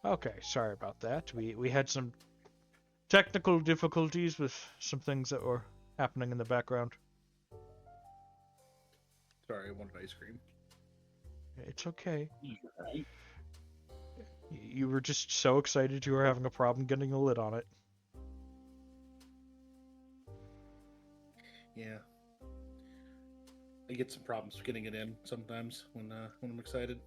Okay, sorry about that. We had some technical difficulties with some things that were happening in the background. Sorry, I wanted ice cream. It's okay. You were just so excited you were having a problem getting a lid on it. Yeah. I get some problems getting it in sometimes when I'm excited.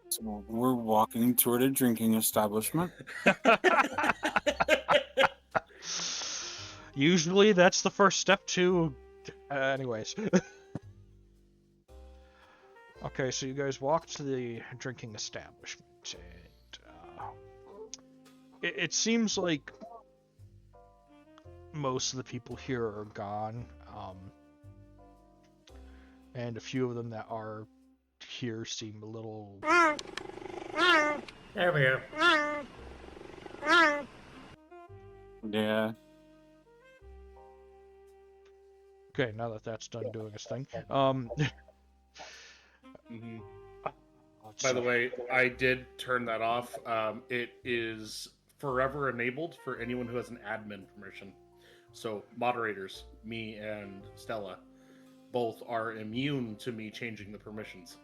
So we're walking toward a drinking establishment. Usually that's the first step to... anyways. Okay, so you guys walk to the drinking establishment, and it seems like most of the people here are gone, and a few of them that are here seem a little... There we go. Yeah. Okay, now that that's done doing its thing. Mm-hmm. Let's By the see. way, I did turn that off. It is forever enabled for anyone who has an admin permission. So moderators, me and Stella, both are immune to me changing the permissions.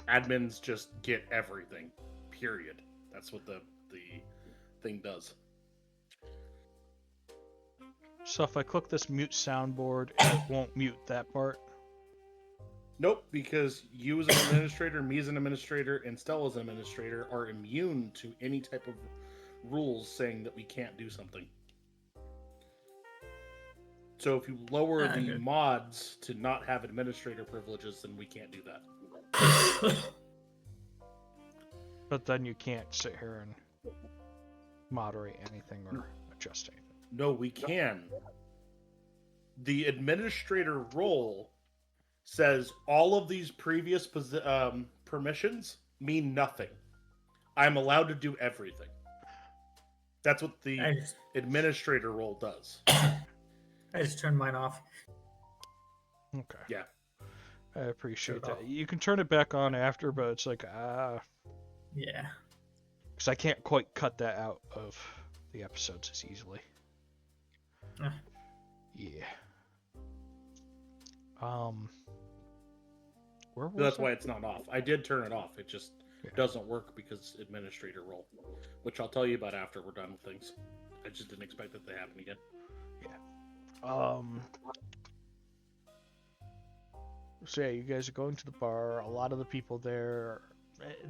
Admins just get everything. Period. That's what the thing does. So if I click this mute soundboard, it won't mute that part. Nope, because you as an administrator, me as an administrator, and Stella as an administrator are immune to any type of rules saying that we can't do something. So if you lower the good. mods to not have administrator privileges, then we can't do that. But then you can't sit here and moderate anything or adjust anything. No, we can. The administrator role says all of these previous permissions mean nothing. I'm allowed to do everything. That's what the administrator role does. I just turned mine off. Okay. Yeah. I appreciate that. You can turn it back on after, but it's like, Yeah. because I can't quite cut that out of the episodes as easily. Yeah. Where was That's that? why it's not off. I did turn it off. It just doesn't work because administrator role, which I'll tell you about after we're done with things. I just didn't expect that to happen again. Yeah. So yeah, you guys are going to the bar. A lot of the people there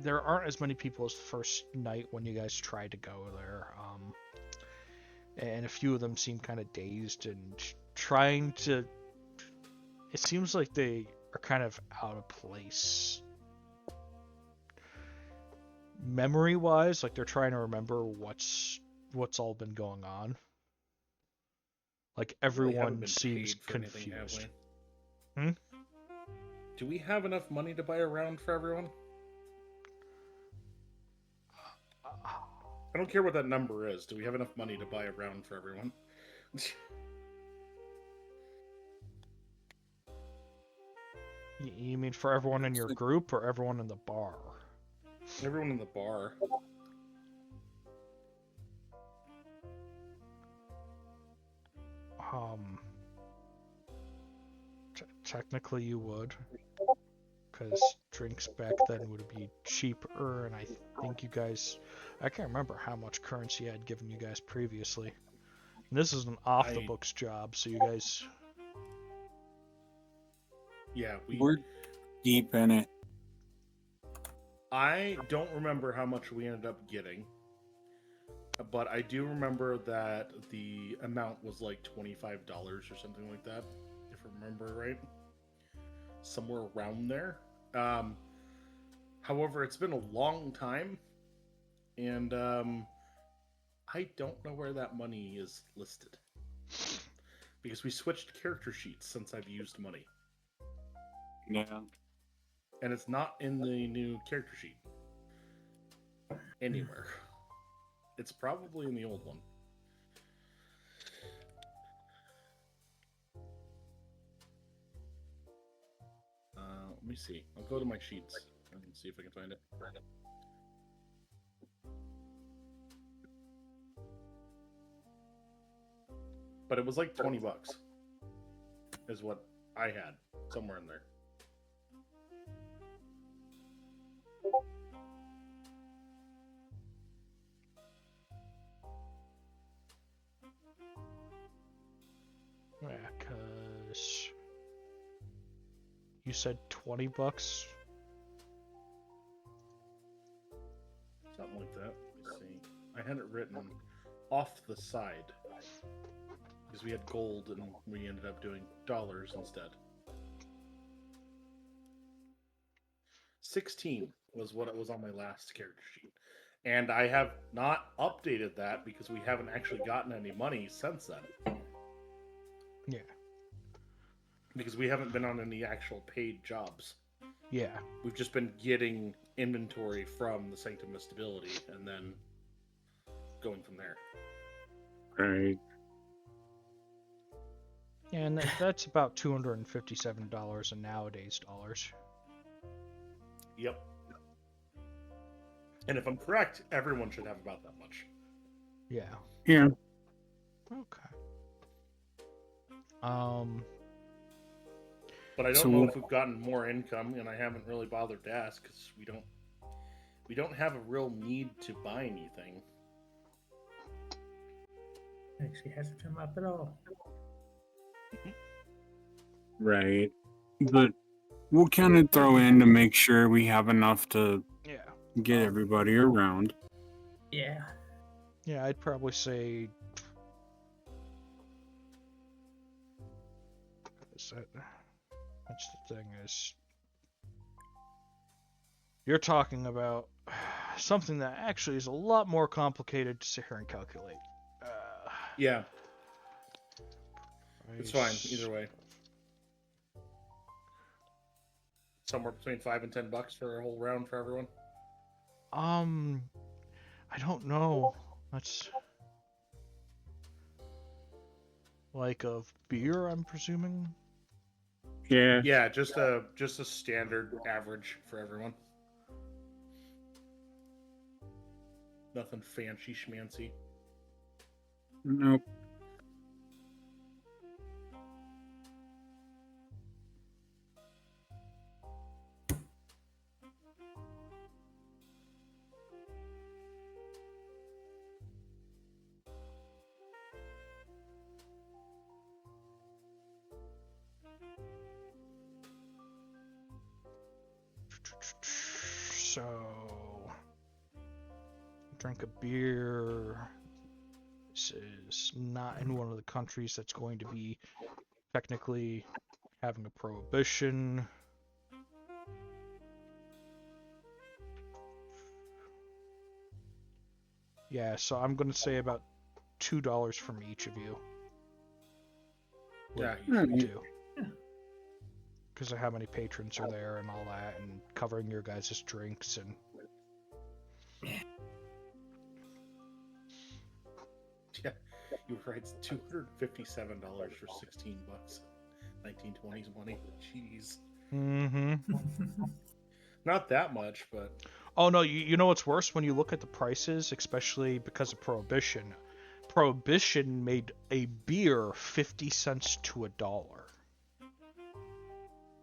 aren't as many people as the first night when you guys tried to go there. And a few of them seem kind of dazed and trying to... It seems like they are kind of out of place. Memory-wise, like they're trying to remember what's all been going on. Like everyone seems confused. Anything, have we? Do we have enough money to buy a round for everyone? I don't care what that number is. Do we have enough money to buy a round for everyone? You mean for everyone in your group or everyone in the bar? Everyone in the bar. Technically you would, because drinks back then would be cheaper, and I think you guys... I can't remember how much currency I had given you guys previously. And this is an off-the-books job, so you guys... Yeah, we're deep in it. I don't remember how much we ended up getting, but I do remember that the amount was like $25 or something like that, if I remember right. Somewhere around there. However, it's been a long time, and I don't know where that money is listed. Because we switched character sheets since I've used money. Yeah. And it's not in the new character sheet. Anywhere. It's probably in the old one. Let me see. I'll go to my sheets and see if I can find it. But it was like $20 is what I had somewhere in there. Yeah, cause you said $20. Something like that. Let me see. I had it written off the side because we had gold and we ended up doing dollars instead. 16 was what it was on my last character sheet. And I have not updated that because we haven't actually gotten any money since then. Yeah. Because we haven't been on any actual paid jobs. Yeah. We've just been getting inventory from the Sanctum of Stability and then going from there. Right. And that's about $257 in nowadays dollars. Yep. And if I'm correct, everyone should have about that much. Yeah. Yeah. Okay. But I don't So know what- if we've gotten more income, and I haven't really bothered to ask because we don't have a real need to buy anything. Actually hasn't come up at all. Right. But we'll kind of throw in to make sure we have enough to Yeah. get everybody around. Yeah. Yeah, I'd probably say. That's the thing is. You're talking about something that actually is a lot more complicated to sit here and calculate. Yeah, it's fine Price- either way. Somewhere between $5 and $10 for a whole round for everyone. I don't know. That's like of beer, I'm presuming. Yeah. Yeah, just a standard average for everyone. Nothing fancy schmancy. Nope. So, drink a beer. This is not in one of the countries that's going to be technically having a prohibition. Yeah, so I'm going to say about $2 from each of you. Yeah, Hmm. You do. Because of how many patrons are there and all that, and covering your guys' drinks and. yeah, you were right. It's $257 for $16. 1920s money. Jeez, Mm-hmm. not that much, but Oh no, you know what's worse when you look at the prices, especially because of Prohibition. Prohibition made a beer 50 cents to $1.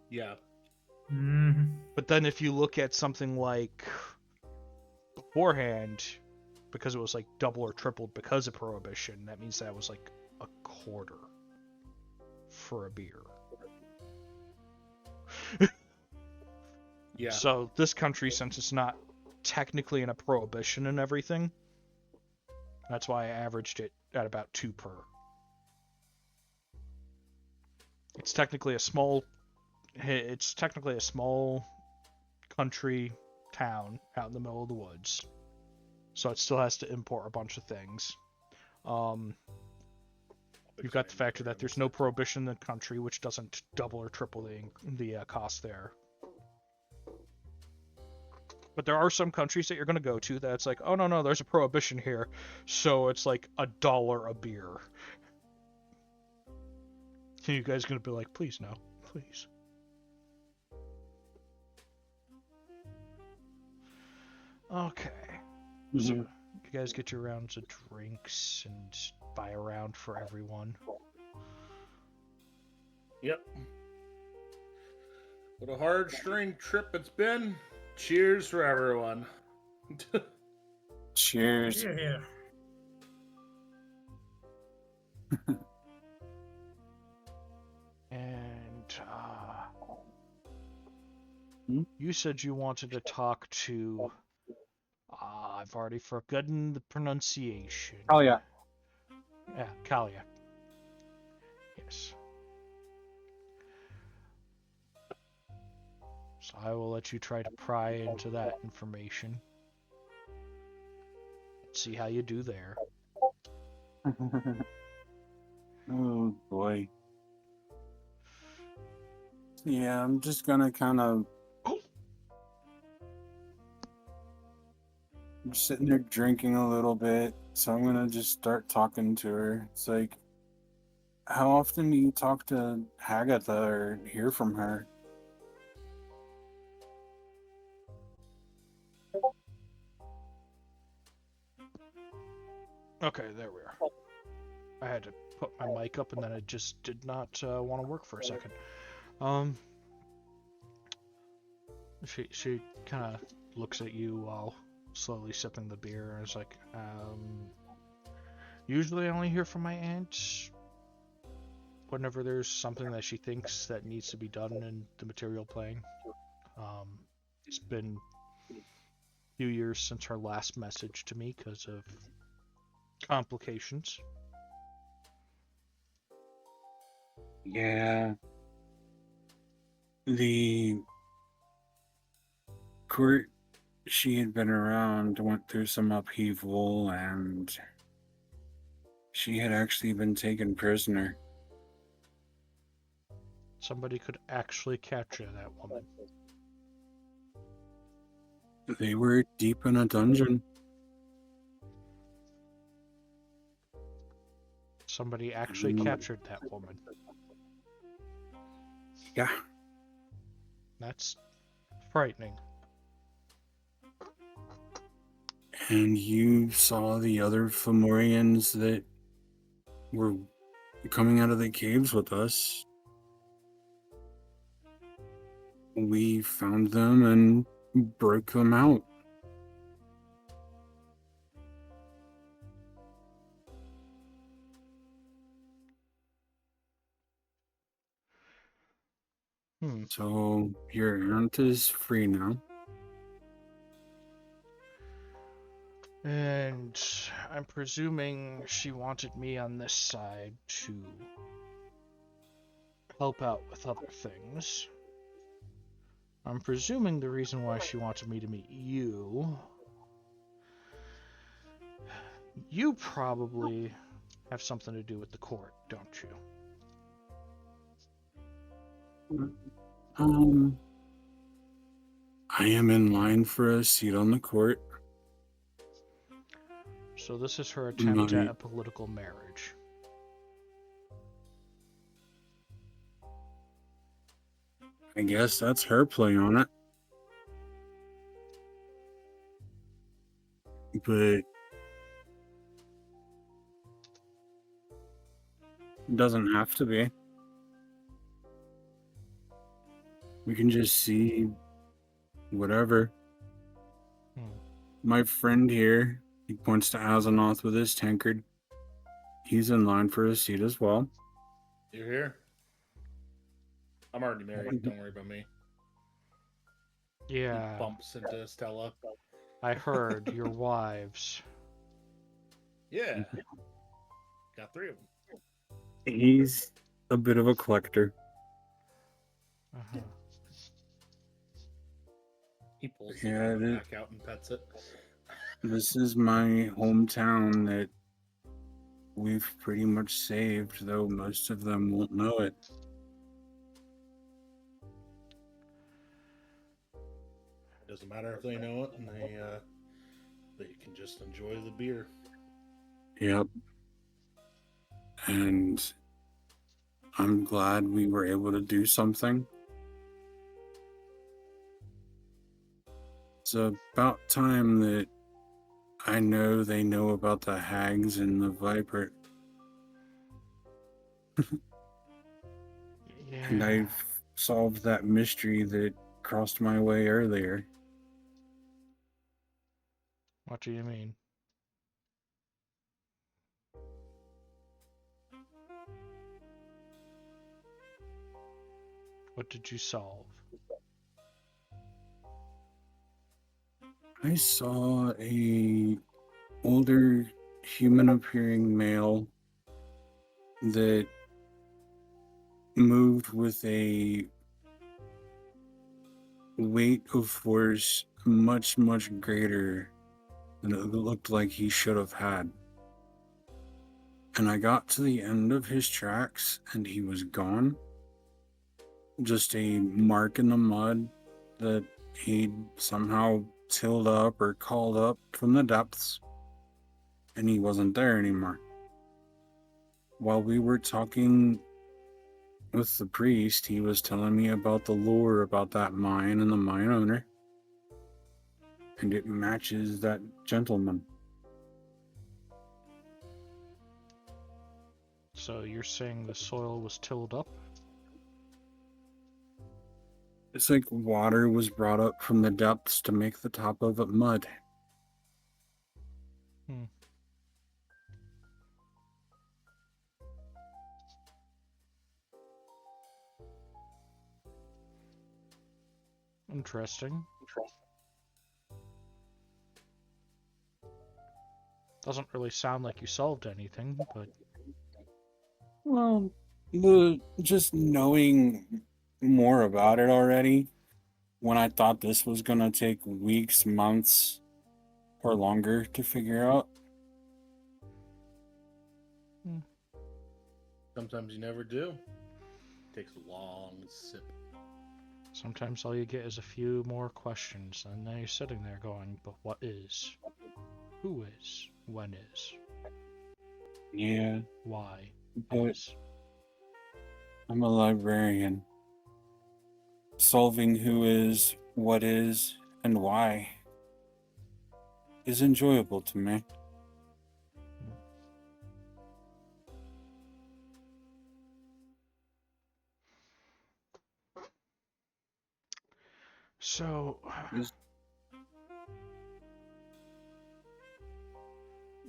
yeah, Mm-hmm. But then if you look at something like beforehand, because it was like double or tripled because of Prohibition, that means that was like a quarter for a beer. yeah. So this country, since it's not technically in a prohibition and everything, that's why I averaged it at about 2 per. It's technically a small country town out in the middle of the woods, so it still has to import a bunch of things. You've got the factor that there's no prohibition in the country, which doesn't double or triple the cost there. But there are some countries that you're going to go to that's like, oh no, there's a prohibition here, so it's like $1 a beer. And you guys going to be like, please no, please. Okay. So you guys get your rounds of drinks and buy a round for everyone. Yep. What a hard string trip it's been. Cheers for everyone. Cheers. Yeah. And Hmm? you said you wanted to talk to. I've already forgotten the pronunciation. Oh yeah. Yeah, Kalia. Yes. So I will let you try to pry into that information. See how you do there. Oh boy. Yeah, I'm just gonna kind of. I'm sitting there drinking a little bit, so I'm gonna just start talking to her. It's like, how often do you talk to Hagatha or hear from her? Okay, there we are. I had to put my mic up and then it just did not want to work for a second. She kind of looks at you while slowly sipping the beer and is like, usually I only hear from my aunt whenever there's something that she thinks that needs to be done in the material plane. It's been a few years since her last message to me because of complications. Yeah. The court she had been around went through some upheaval, and she had actually been taken prisoner. Somebody could actually capture that woman. They were deep in a dungeon. Somebody actually captured that woman. Yeah. That's frightening. And you saw the other Fomorians that were coming out of the caves with us. We found them and broke them out. So your aunt is free now. And I'm presuming she wanted me on this side to help out with other things. I'm presuming the reason why she wanted me to meet you. You probably have something to do with the court, don't you? I am in line for a seat on the court. So this is her attempt at My- a political marriage. I guess that's her play on it. But it doesn't have to be. We can just see whatever. My friend here, he points to Azeroth with his tankard. He's in line for a seat as well. You're here? I'm already married. Don't worry about me. Yeah, He bumps into Stella. I heard your wives. Yeah. Got 3 of them. He's a bit of a collector. Uh-huh. He pulls Yeah, the back out and pets it. This is my hometown that we've pretty much saved, though most of them won't know it. It doesn't matter if they know it, and they can just enjoy the beer. Yep. And I'm glad we were able to do something. It's about time that I know they know about the hags and the viper. And Yeah. I've solved that mystery that crossed my way earlier. What do you mean? What did you solve? I saw a older human-appearing male that moved with a weight of force much, much greater than it looked like he should have had. And I got to the end of his tracks and he was gone. Just a mark in the mud that he'd somehow tilled up or called up from the depths, and he wasn't there anymore. While we were talking with the priest, he was telling me about the lore about that mine and the mine owner, and it matches that gentleman. So you're saying the soil was tilled up? It's like water was brought up from the depths to make the top of it mud. Interesting. Doesn't really sound like you solved anything, but Well, just knowing more about it already, when I thought this was gonna take weeks, months, or longer to figure out. Sometimes you never do. Takes a long sip. sometimes all you get is a few more questions, and then you're sitting there going, but what is? Who is? When is? Yeah, Why but is? I'm a librarian. Solving who is, what is, and why is enjoyable to me. So, Is-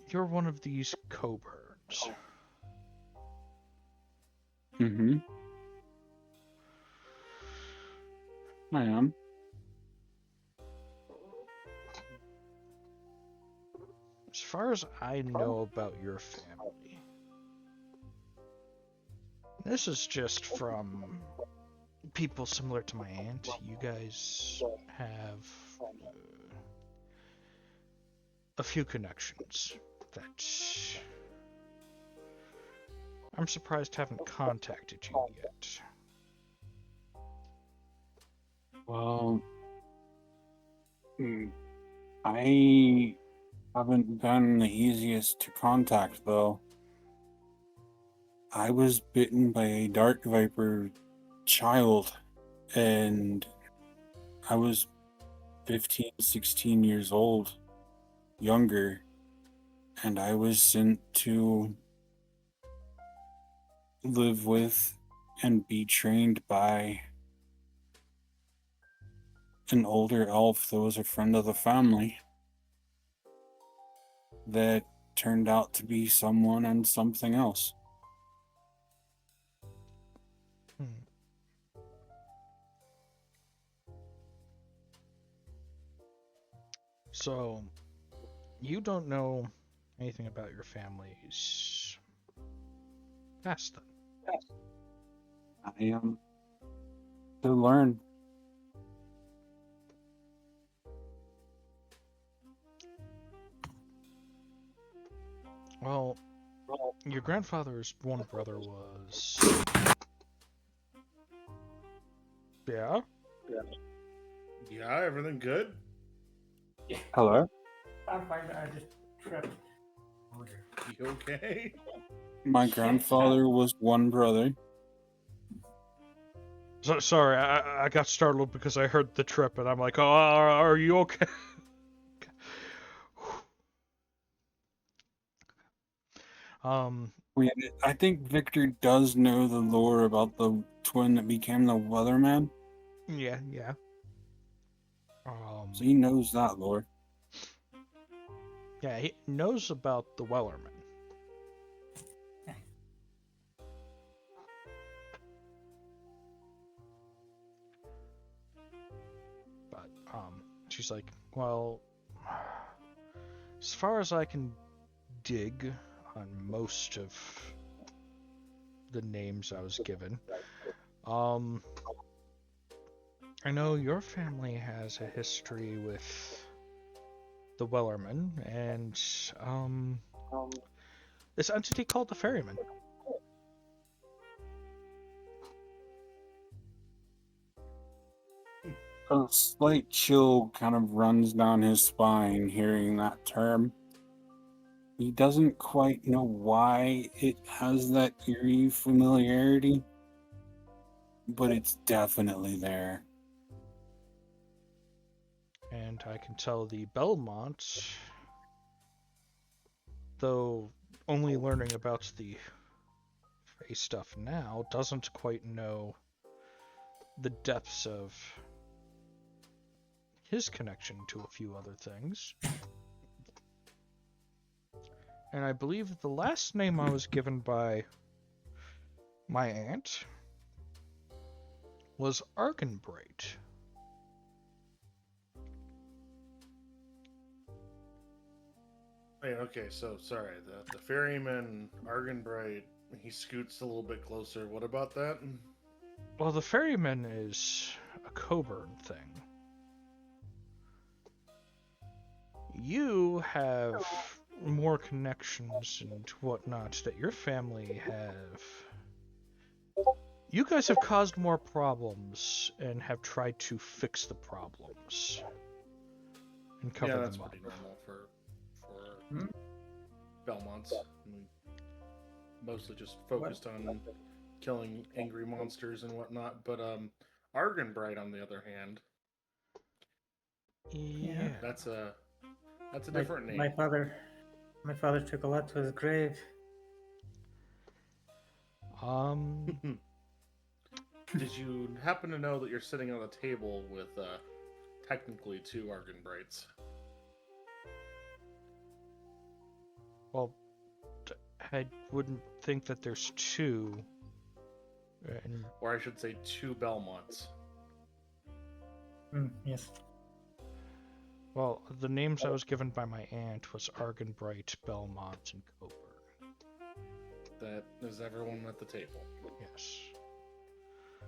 you're one of these coburns. Mm-hmm. I am. As far as I know about your family, this is just from people similar to my aunt. You guys have a few connections that I'm surprised haven't contacted you yet. Well, I haven't been the easiest to contact, though. I was bitten by a dark viper child, and I was 15, 16 years old, younger, and I was sent to live with and be trained by an older elf that was a friend of the family that turned out to be someone and something else. So, you don't know anything about your family's past then? I am to learn. Well, your grandfather's one brother was... Yeah? Yeah, everything good? Hello? I'm fine. I just tripped. Oh, dear. You okay? My grandfather was one brother. Sorry, I got startled because I heard the trip, and I'm like, oh, are you okay? Wait, I think Victor does know the lore about the twin that became the weatherman, yeah, yeah. so he knows that lore. Yeah, he knows about the Wellerman. But, she's like, well, as far as I can dig on most of the names I was given, I know your family has a history with the Wellerman and, this entity called the Ferryman. A slight chill kind of runs down his spine hearing that term. He doesn't quite know why it has that eerie familiarity, but it's definitely there. And I can tell the Belmont, though only learning about the Fae stuff now, doesn't quite know the depths of his connection to a few other things. And I believe the last name I was given by my aunt was Argenbright. Wait, okay, so sorry. The ferryman, Argenbright, he scoots a little bit closer. What about that? Well, the ferryman is a Coburn thing. You have more connections and whatnot that your family have. You guys have caused more problems and have tried to fix the problems and cover Yeah, them that's up. pretty normal for Belmonts. We mostly just focused on killing angry monsters and whatnot. But Argenbright, on the other hand, Yeah. that's a different name. My father took a lot to his grave. Did you happen to know that you're sitting on a table with technically two Argenbrights? Well, I wouldn't think that there's two. And, Or I should say two Belmonts. Yes. well, the names I was given by my aunt was Argenbright, Belmont, and Coburn. That is everyone at the table. Yes.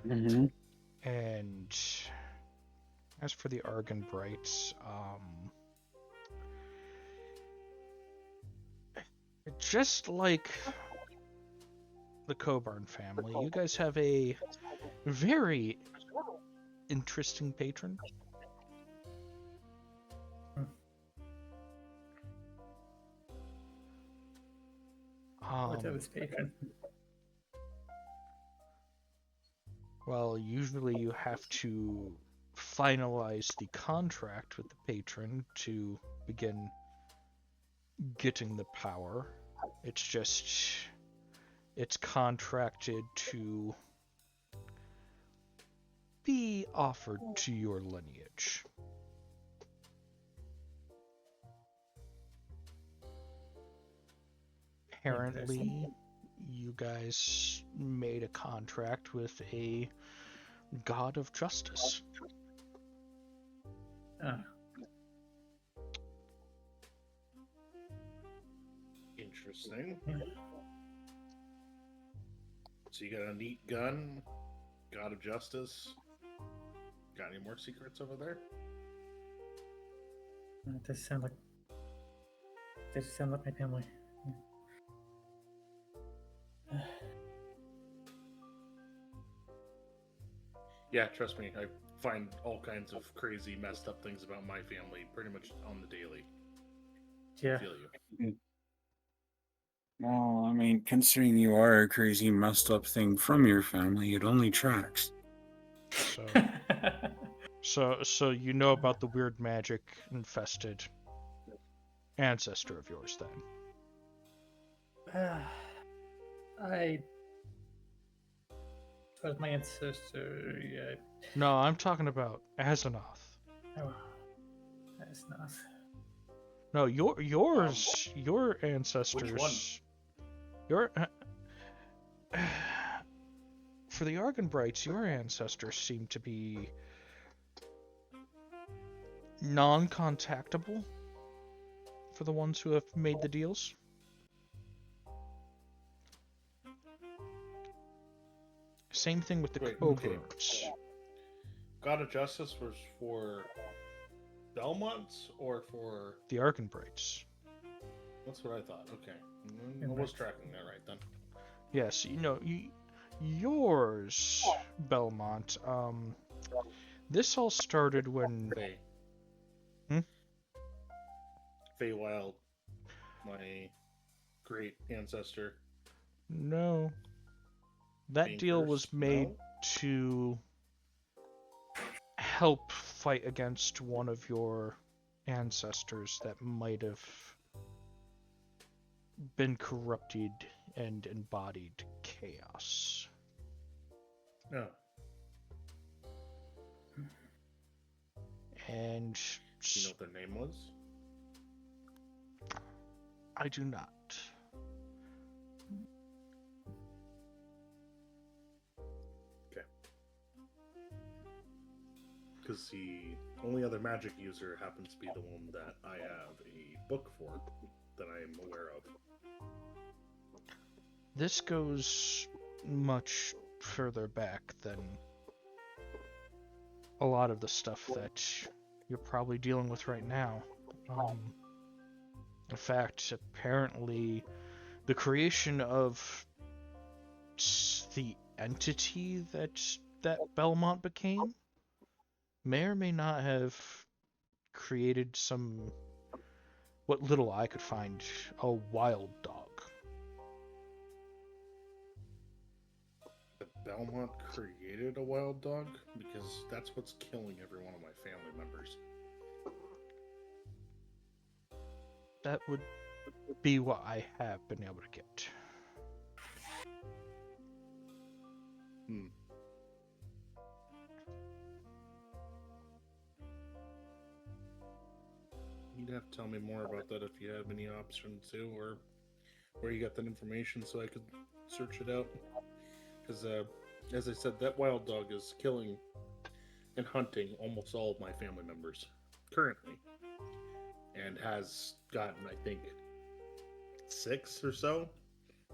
Mm-hmm. And as for the Argenbrights, just like the Coburn family, you guys have a very interesting patron. What's his patron? Well, usually you have to finalize the contract with the patron to begin getting the power. It's contracted to be offered to your lineage. Apparently, you guys made a contract with a god of justice. Interesting. So you got a neat gun, God of Justice. Got any more secrets over there? It does sound like my family. Yeah, trust me, I find all kinds of crazy, messed up things about my family pretty much on the daily. Yeah. I feel you. Well, I mean, considering you are a crazy, messed up thing from your family, it only tracks. So you know about the weird magic infested ancestor of yours then. I was my ancestor. Yeah. No, I'm talking about Azeroth. Oh, that's not. No, your ancestors. Which one? Your for the Argonbrights, your ancestors seem to be non-contactable for the ones who have made the deals. Same thing with the Wait, Coburns. God of Justice was for Belmonts or for... The Argonbrights. That's what I thought. Okay. I was tracking that right then. Yes, yours, Belmont. This all started when... Faye. Hmm? Feywild, my great ancestor. No. That deal was made to help fight against one of your ancestors that might have been corrupted and embodied chaos. No. And Do you know what their name was? I do not. Because the only other magic user happens to be the one that I have a book for that I am aware of. This goes much further back than a lot of the stuff that you're probably dealing with right now. In fact, apparently, the creation of the entity that Belmont became may or may not have created what little I could find, a wild dog. The Belmont created a wild dog? Because that's what's killing every one of my family members. That would be what I have been able to get. You'd have to tell me more about that if you have any options too, or where you got that information so I could search it out. Because, as I said, that wild dog is killing and hunting almost all of my family members currently. And has gotten, I think, 6 or so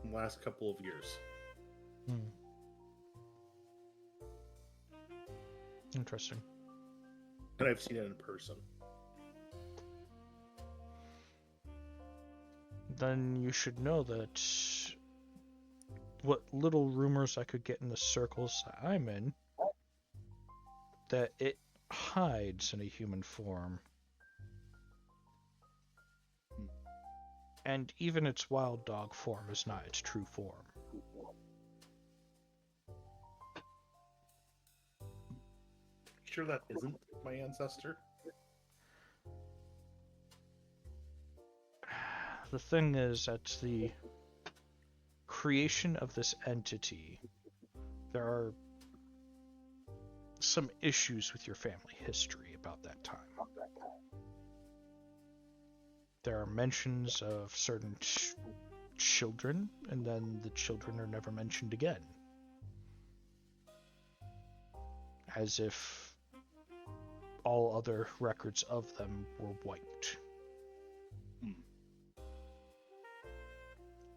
in the last couple of years. Interesting. And I've seen it in person. Then you should know that what little rumors I could get in the circles that I'm in, that it hides in a human form. And even its wild dog form is not its true form. Sure that isn't my ancestor? The thing is, at the creation of this entity, there are some issues with your family history about that time. There are mentions of certain children, and then the children are never mentioned again. As if all other records of them were wiped.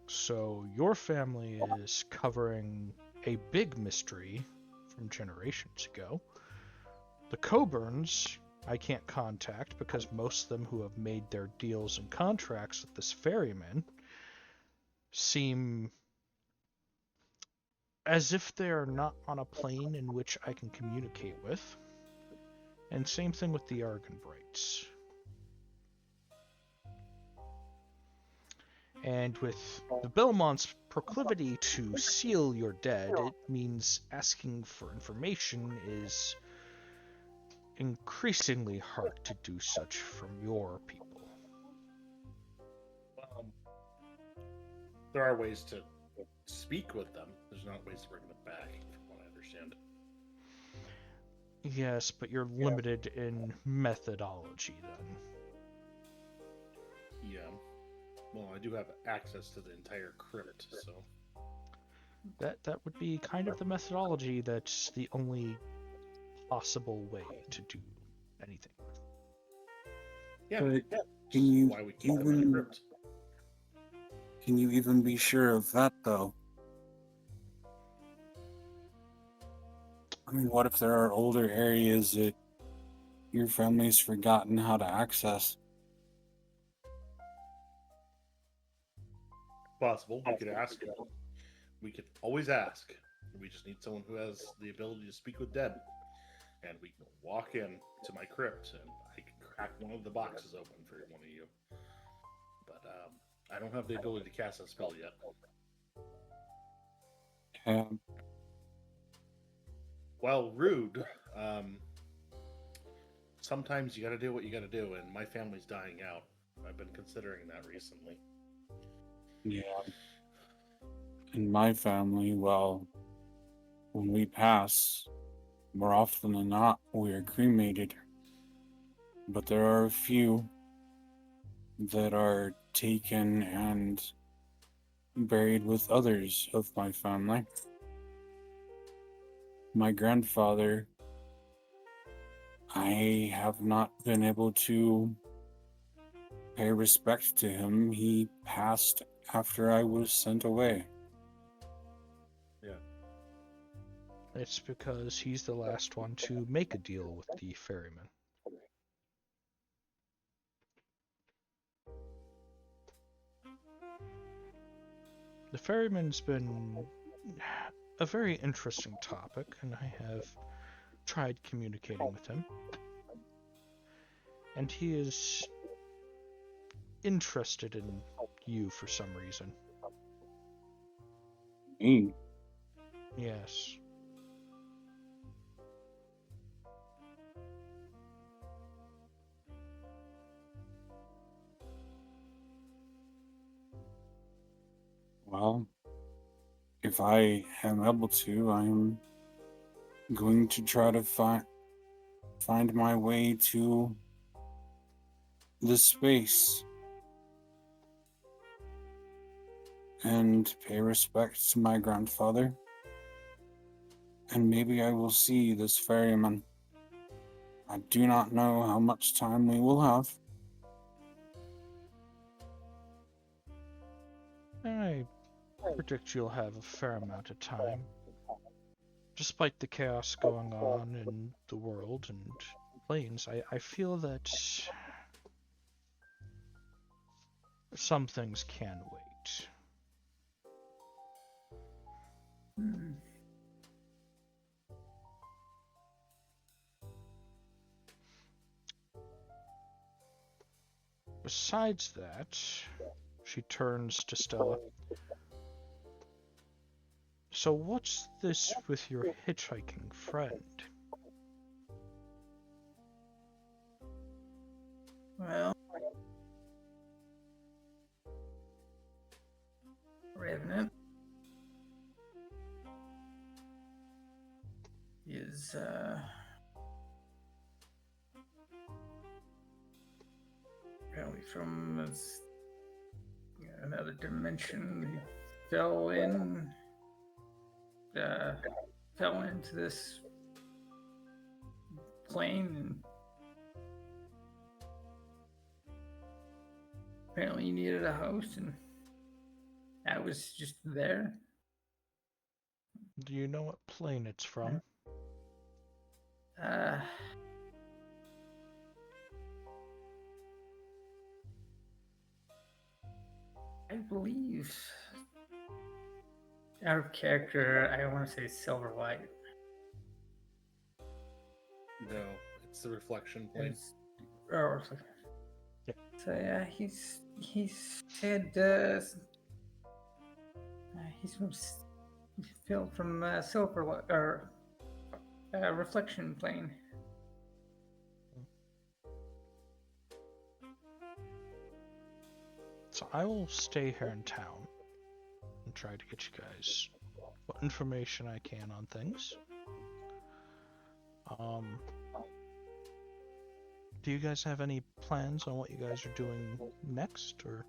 So your family is covering a big mystery from generations ago. The Coburns I can't contact because most of them who have made their deals and contracts with this ferryman seem as if they are not on a plane in which I can communicate with. And same thing with the Argonbrights. And And with the Belmont's proclivity to seal your dead, it means asking for information is increasingly hard to do such from your people. There are ways to speak with them. There's not ways to bring them back, from what I understand. Yes, but you're limited in methodology then. Yeah. Well, I do have access to the entire crypt, so. That would be kind of the methodology that's the only possible way to do anything. Yeah. But Yeah. can you Why we keep them in the even crypt. can you even be sure of that though? I mean, what if there are older areas that your family's forgotten how to access? Possible. We could ask. We could always ask. We just need someone who has the ability to speak with dead. And we can walk in to my crypt and I can crack one of the boxes open for one of you. But I don't have the ability to cast a spell yet. Well, rude. Sometimes you gotta do what you gotta do, and my family's dying out. I've been considering that recently. Yeah. In my family, well, when we pass, more often than not, we are cremated. But there are a few that are taken and buried with others of my family. My grandfather, I have not been able to pay respect to him. He passed after I was sent away. It's because he's the last one to make a deal with the ferryman. The ferryman's been a very interesting topic, and I have tried communicating with him. And he is interested in you for some reason. Me? Yes. Well, if I am able to, I am going to try to find my way to this space and pay respect to my grandfather. And maybe I will see this ferryman. I do not know how much time we will have. I predict you'll have a fair amount of time. Despite the chaos going on in the world and planes, I feel that some things can wait. Besides that, she turns to Stella. So what's this with your hitchhiking friend? Well, Revenant is apparently from another dimension. He fell into this plane and apparently he needed a house and I was just there. Do you know what plane it's from? I believe out of character, I want to say Silver White. No, it's the reflection plane. Yeah. So yeah, he's had He's from Silver or Reflection Plane. So I will stay here in town and try to get you guys what information I can on things. Do you guys have any plans on what you guys are doing next, or?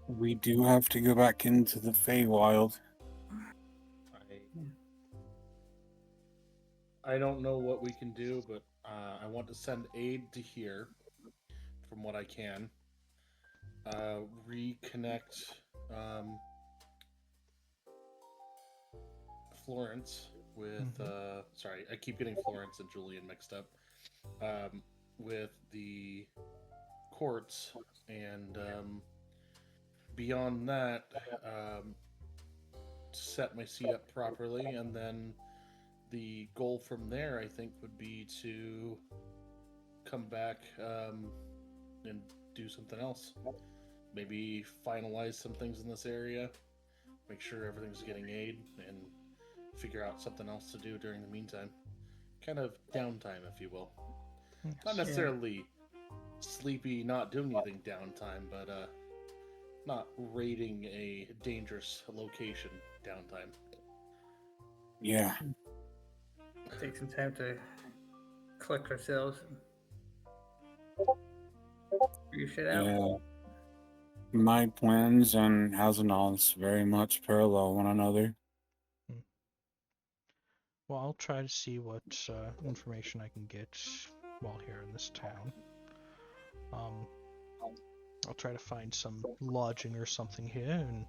We do have to go back into the Feywild. I don't know what we can do, but I want to send aid to here, from what I can. Reconnect Florence with sorry, I keep getting Florence and Julian mixed up. With the courts, and beyond that, set my seat up properly, and then the goal from there, I think, would be to come back and do something else. Maybe finalize some things in this area, make sure everything's getting aid, and figure out something else to do during the meantime. Kind of downtime, if you will. Not necessarily sleepy, not doing anything downtime, but not raiding a dangerous location downtime. Yeah. Take some time to collect ourselves and figure shit out. Yeah. My plans and Hazenal's very much parallel one another. Well, I'll try to see what information I can get while here in this town. I'll try to find some lodging or something here and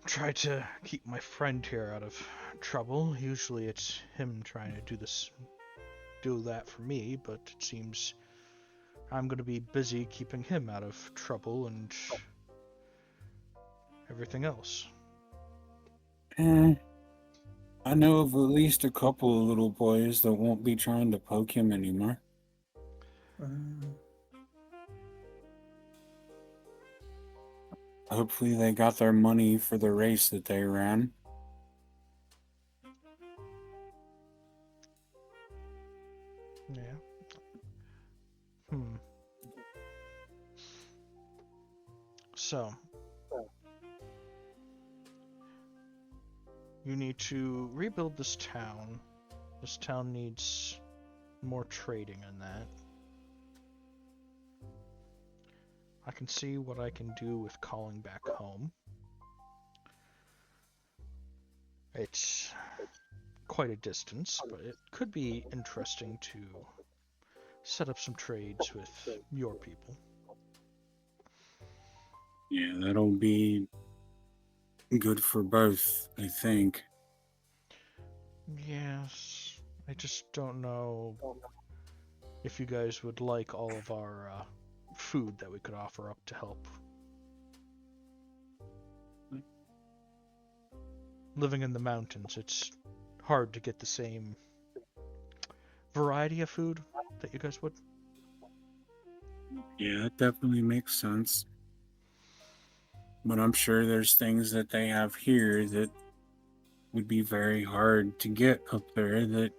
try to keep my friend here out of trouble. Usually it's him trying to do that for me, but it seems I'm going to be busy keeping him out of trouble and everything else. I know of at least a couple of little boys that won't be trying to poke him anymore. Hopefully they got their money for the race that they ran. Yeah. So, you need to rebuild this town. This town needs more trading in that. I can see what I can do with calling back home. It's quite a distance, but it could be interesting to set up some trades with your people. Yeah, that'll be good for both, I think. Yes, I just don't know if you guys would like all of our food that we could offer up to help. Living in the mountains, it's hard to get the same variety of food that you guys would. Yeah, it definitely makes sense. But I'm sure there's things that they have here that would be very hard to get up there that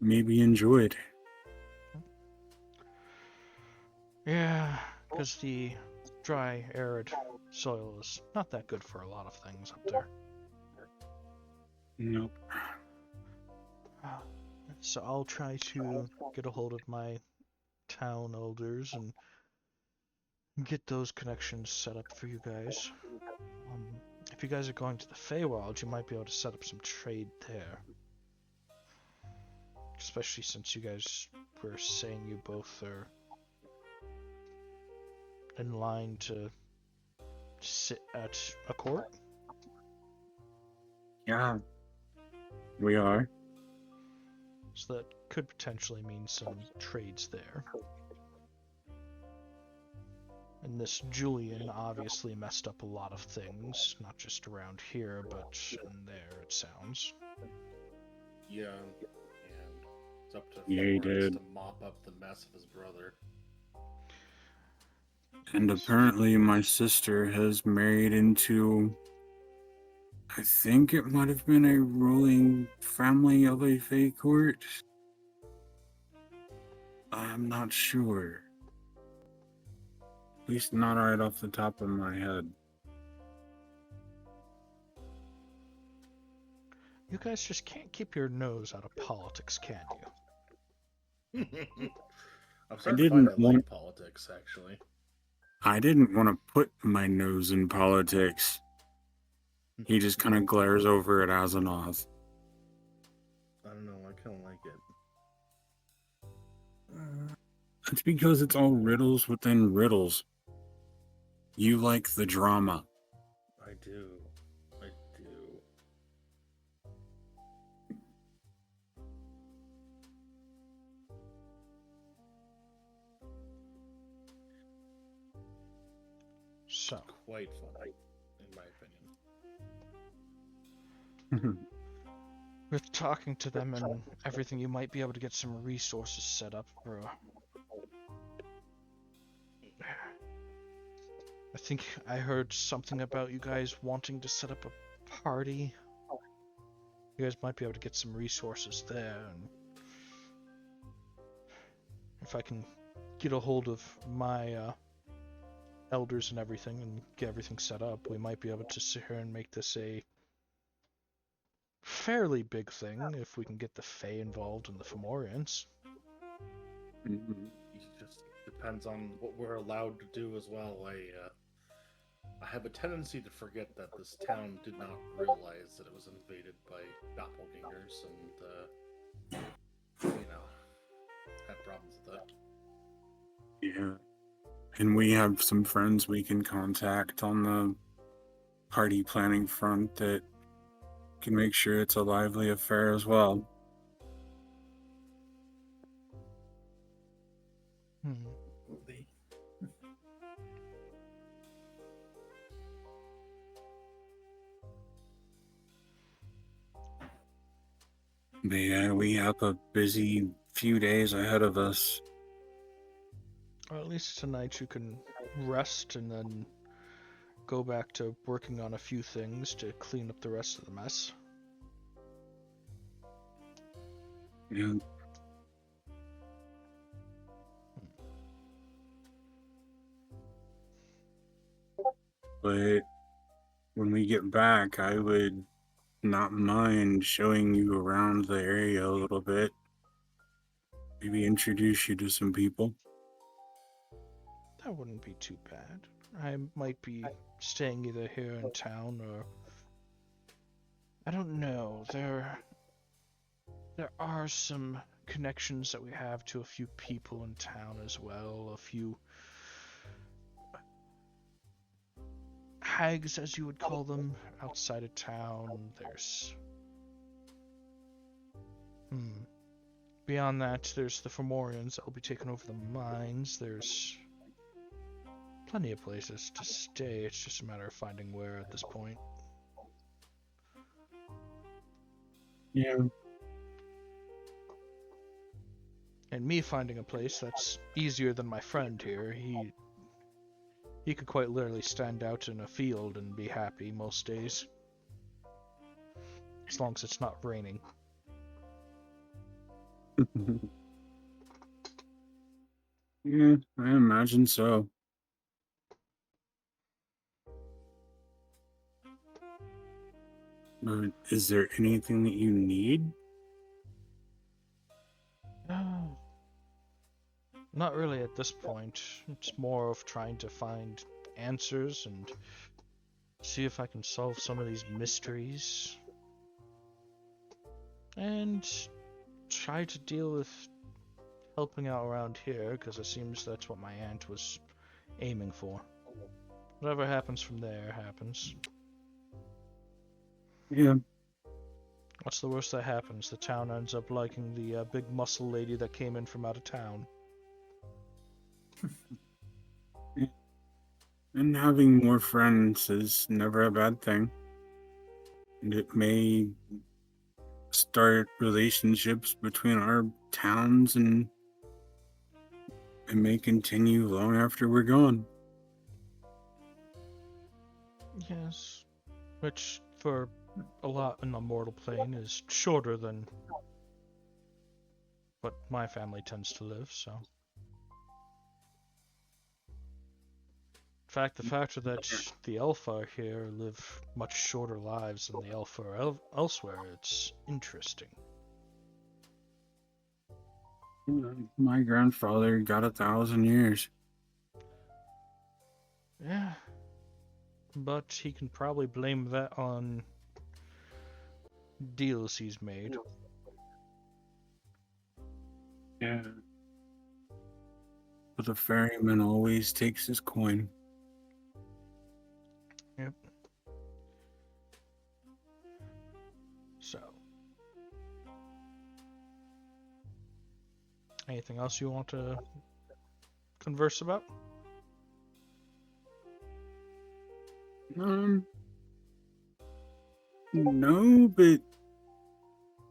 may be enjoyed. Yeah, because the dry, arid soil is not that good for a lot of things up there. Nope. So I'll try to get a hold of my town elders and get those connections set up for you guys. If you guys are going to the Feywild, you might be able to set up some trade there. Especially since you guys were saying you both are in line to sit at a court. Yeah, we are. So that could potentially mean some trades there. And this Julian obviously messed up a lot of things, not just around here, but in there, it sounds. Yeah. It's up to Yeah, he Florence did. to mop up the mess of his brother. And apparently my sister has married into, I think it might have been a ruling family of a Fey court. I'm not sure. At least not right off the top of my head. You guys just can't keep your nose out of politics, can you? I'm starting to find I like politics, actually. I didn't want to put my nose in politics. He just kind of glares over at Azonoth. I don't know, I kind of like it. It's because it's all riddles within riddles. You like the drama. I do. I do. So, Quite fun, in my opinion. with talking to them and everything, you might be able to get some resources set up for. I think I heard something about you guys wanting to set up a party. You guys might be able to get some resources there, and if I can get a hold of my elders and everything and get everything set up, we might be able to sit here and make this a fairly big thing if we can get the Fae involved and the Fomorians. It just depends on what we're allowed to do as well. I have a tendency to forget that this town did not realize that it was invaded by doppelgangers and, had problems with that. Yeah. And we have some friends we can contact on the party planning front that can make sure it's a lively affair as well. But yeah, we have a busy few days ahead of us. Or at least tonight you can rest and then go back to working on a few things to clean up the rest of the mess. Yeah. But when we get back, I would not mind showing you around the area a little bit. Maybe introduce you to some people. That wouldn't be too bad. I might be staying either here in town or... I don't know. There are some connections that we have to a few people in town as well. A few hags, as you would call them, outside of town. There's... Beyond that, there's the Fomorians that will be taking over the mines. There's plenty of places to stay. It's just a matter of finding where at this point. Yeah. And me finding a place that's easier than my friend here. He could quite literally stand out in a field and be happy most days. As long as it's not raining. Yeah, I imagine so. But is there anything that you need? Not really at this point. It's more of trying to find answers and see if I can solve some of these mysteries. And try to deal with helping out around here, because it seems that's what my aunt was aiming for. Whatever happens from there happens. Yeah. What's the worst that happens? The town ends up liking the big muscle lady that came in from out of town. And having more friends is never a bad thing. And it may start relationships between our towns, and it may continue long after we're gone. Yes, which for a lot in the mortal plane is shorter than what my family tends to live, so. In fact, the fact that the Alpha here live much shorter lives than the Alpha elsewhere, it's interesting. My grandfather got 1,000 years. Yeah, but he can probably blame that on deals he's made. Yeah. But the ferryman always takes his coin. Yep. So, anything else you want to converse about? No, but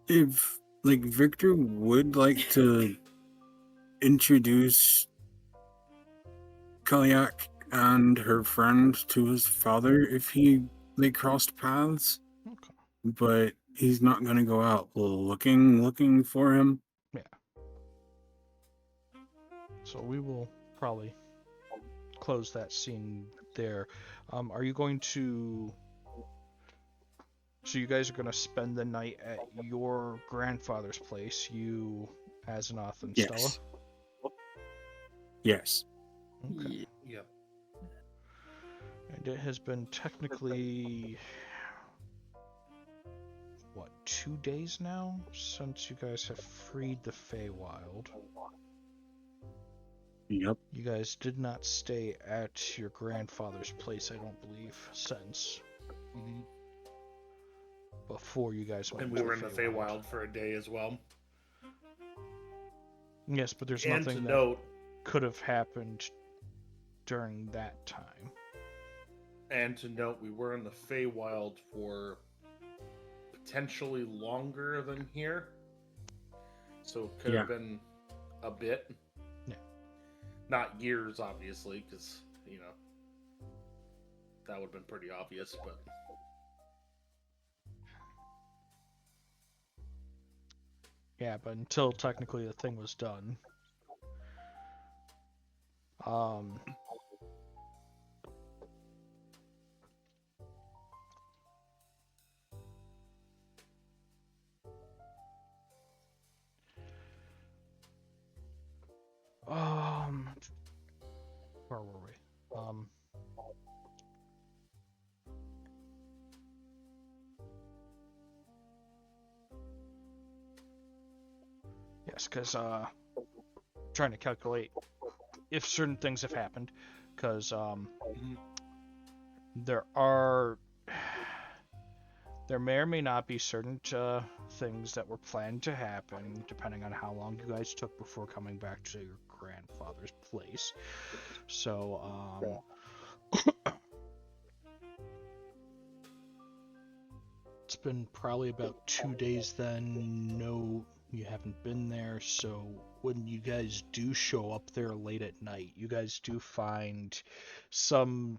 if, like, Victor would like to introduce Kaliak and her friend to his father if they crossed paths, Okay. but he's not going to go out looking for him. Yeah. So we will probably close that scene there. Are you going to... So you guys are going to spend the night at your grandfather's place, you, Asenath, and Yes. Stella? Yes. Okay. Yep. And it has been technically... what, 2 days now since you guys have freed the Feywild. Yep. You guys did not stay at your grandfather's place, I don't believe, since before you guys went. And we were in the Feywild for a day as well. Yes, but there's And to nothing that note, could have happened during that time. we were in the Feywild for potentially longer than here. So it could have been a bit. Yeah. Not years, obviously, because, that would have been pretty obvious, but... Yeah, but until technically the thing was done. Where were we? Yes, because trying to calculate if certain things have happened, because there may or may not be certain things that were planned to happen, depending on how long you guys took before coming back to your grandfather's place. So, it's been probably about 2 days then. No, you haven't been there, so when you guys do show up there late at night, you guys do find some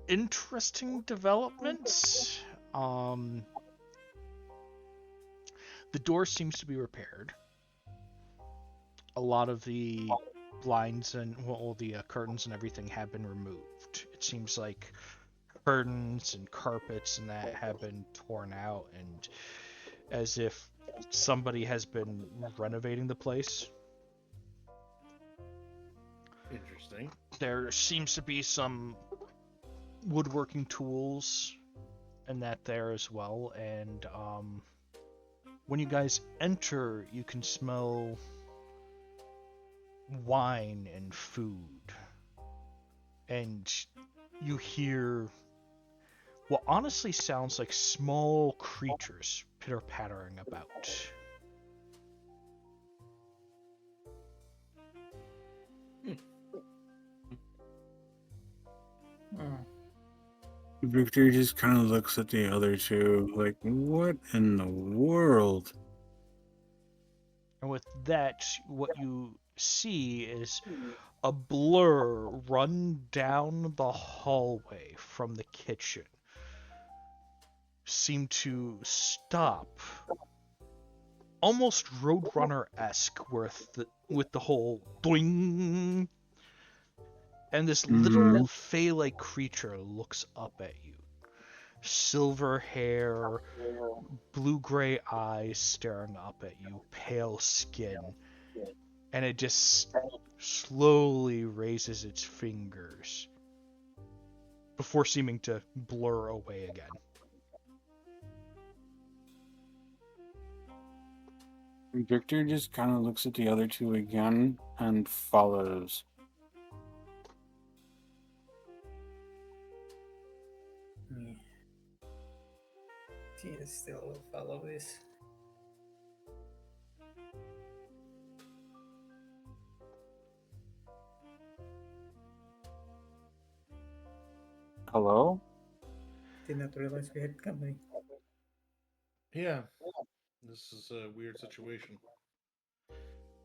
interesting developments. The door seems to be repaired. A lot of the blinds and the curtains and everything have been removed. It seems like curtains and carpets and that have been torn out, and as if somebody has been renovating the place. Interesting. There seems to be some woodworking tools and that there as well, and when you guys enter, you can smell wine and food, and you hear what honestly sounds like small creatures pitter-pattering about. Victor just kind of looks at the other two like, what in the world? And with that, what you see is a blur run down the hallway from the kitchen. Seem to stop, almost Roadrunner-esque, with the whole boing, and this little Mm-hmm. fey-like creature looks up at you. Silver hair, blue-gray eyes staring up at you, pale skin, and it just slowly raises its fingers before seeming to blur away again. Victor just kind of looks at the other two again and follows. Yeah. Tina still will follow this. Hello? Did not realize we had company. Yeah. This is a weird situation.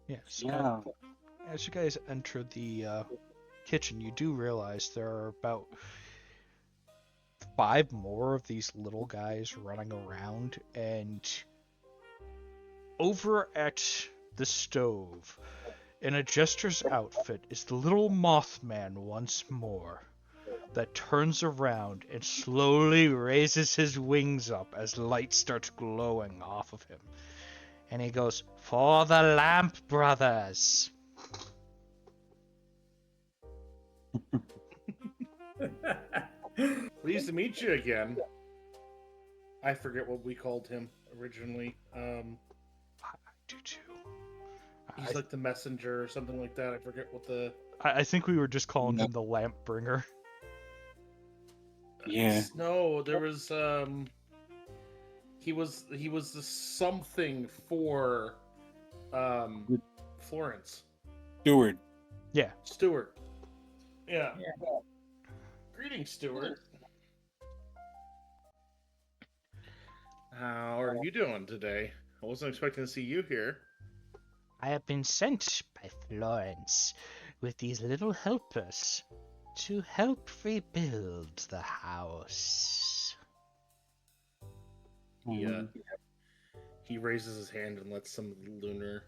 Yes. Yeah. As you guys enter the kitchen, you do realize there are about 5 more of these little guys running around, and over at the stove, in a jester's outfit, is the little Mothman once more, that turns around and slowly raises his wings up as light starts glowing off of him. And he goes, "For the lamp, brothers!" Pleased to meet you again. I forget what we called him originally. I do too. He's like the messenger or something like that. I forget what the. I think we were just calling Yeah. him the lamp bringer. Yeah. No, there was He was the something for Florence. Steward. Yeah. Stewart. Yeah. Greetings, Stewart. How are you doing today? I wasn't expecting to see you here. I have been sent by Florence with these little helpers to help rebuild the house. He raises his hand and lets some lunar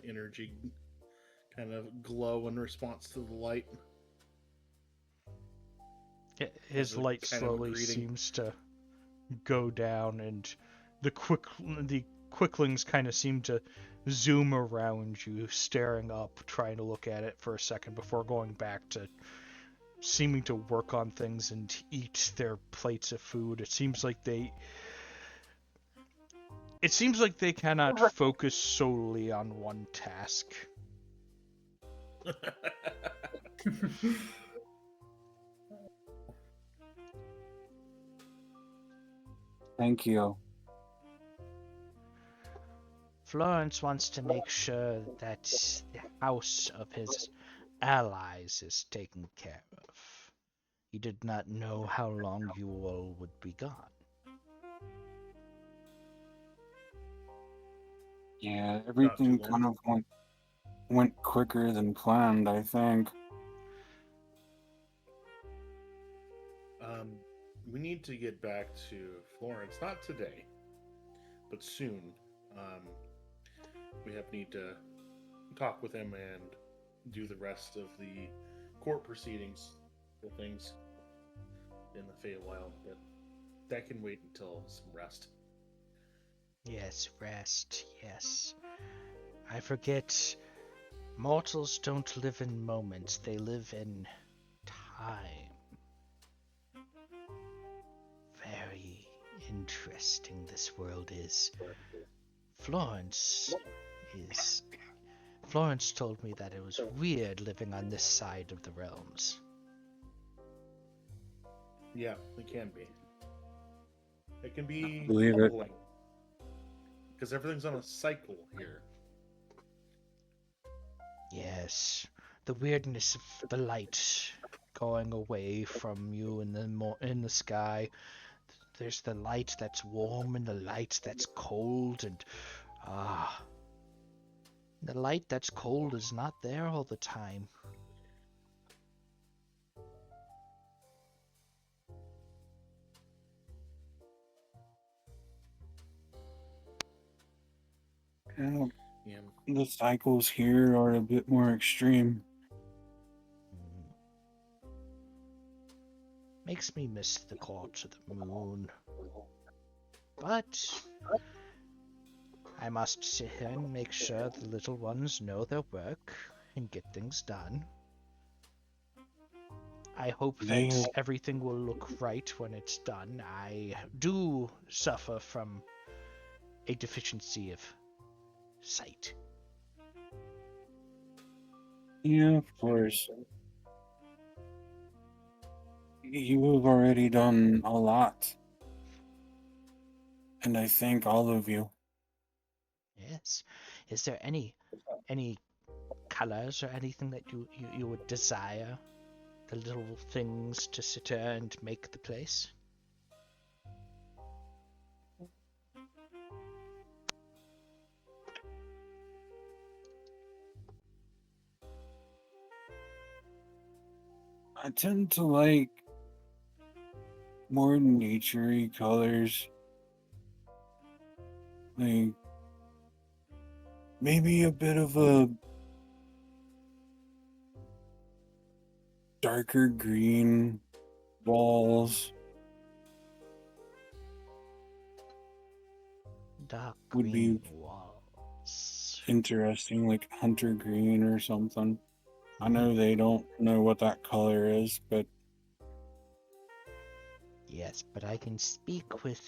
energy kind of glow in response to the light. His As a light kind of a slowly greeting. seems to go down, and the quicklings kind of seem to zoom around you, staring up, trying to look at it for a second before going back to seeming to work on things and eat their plates of food. It seems like they cannot focus solely on one task. Thank you. Florence wants to make sure that the house of his allies is taken care of. He did not know how long you all would be gone. Yeah, everything long. kind of went quicker than planned, I think. We need to get back to Florence, not today, but soon. We need to talk with him and do the rest of the court proceedings for things in the Feywild, but that can wait until some rest. Yes, rest, yes. I forget, mortals don't live in moments, they live in time. Very interesting this world is. Florence told me that it was weird living on this side of the realms. Yeah, it can be. It can be Believe it. humbling. Because everything's on a cycle here. Yes, the weirdness of the light going away from you in the sky. There's the light that's warm and the light that's cold, and The light that's cold is not there all the time. Yeah, Yeah. the cycles here are a bit more extreme. Mm. Makes me miss the courts of the moon. But I must sit here and make sure the little ones know their work and get things done. I hope They that everything will look right when it's done. I do suffer from a deficiency of sight. Yeah, of course. You have already done a lot. And I thank all of you. Yes. Is there any colors or anything that you would desire? The little things to sit here and make the place? I tend to like more naturey colors. Like maybe a bit of a darker green walls Dark would green be walls. interesting, like hunter green or something. I know they don't know what that color is, but Yes, but I can speak with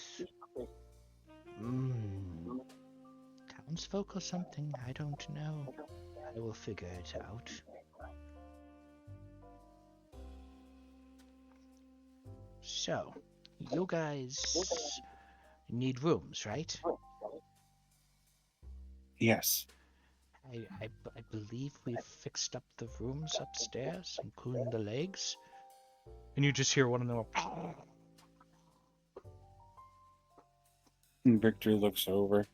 townsfolk or something. I don't know. I will figure it out. So, you guys need rooms, right? yes. I believe we've fixed up the rooms upstairs, including the legs. And you just hear one of them go, And Victor looks over.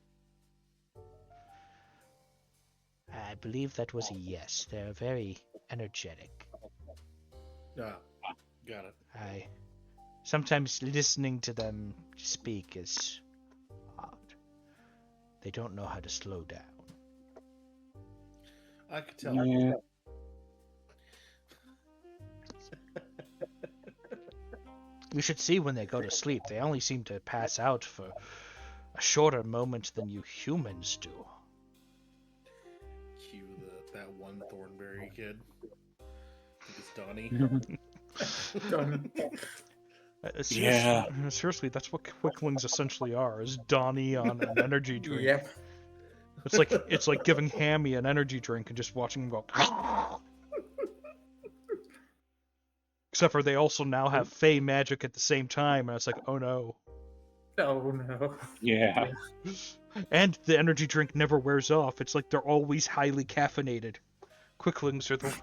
I believe that was a yes. They're very energetic. Ah, got it. I sometimes listening to them speak is hard. They don't know how to slow down. I could tell. Yeah. You should see when they go to sleep. They only seem to pass out for a shorter moment than you humans do. Cue that one Thornberry kid. I think it's Donnie. Done. Yeah. Seriously, that's what quicklings essentially are, is Donnie on an energy drink. Yep. It's like giving Hammy an energy drink and just watching him go. Except for they also now have Fey magic at the same time, and it's like, oh no. Oh no. Yeah. And the energy drink never wears off. It's like they're always highly caffeinated. Quicklings are the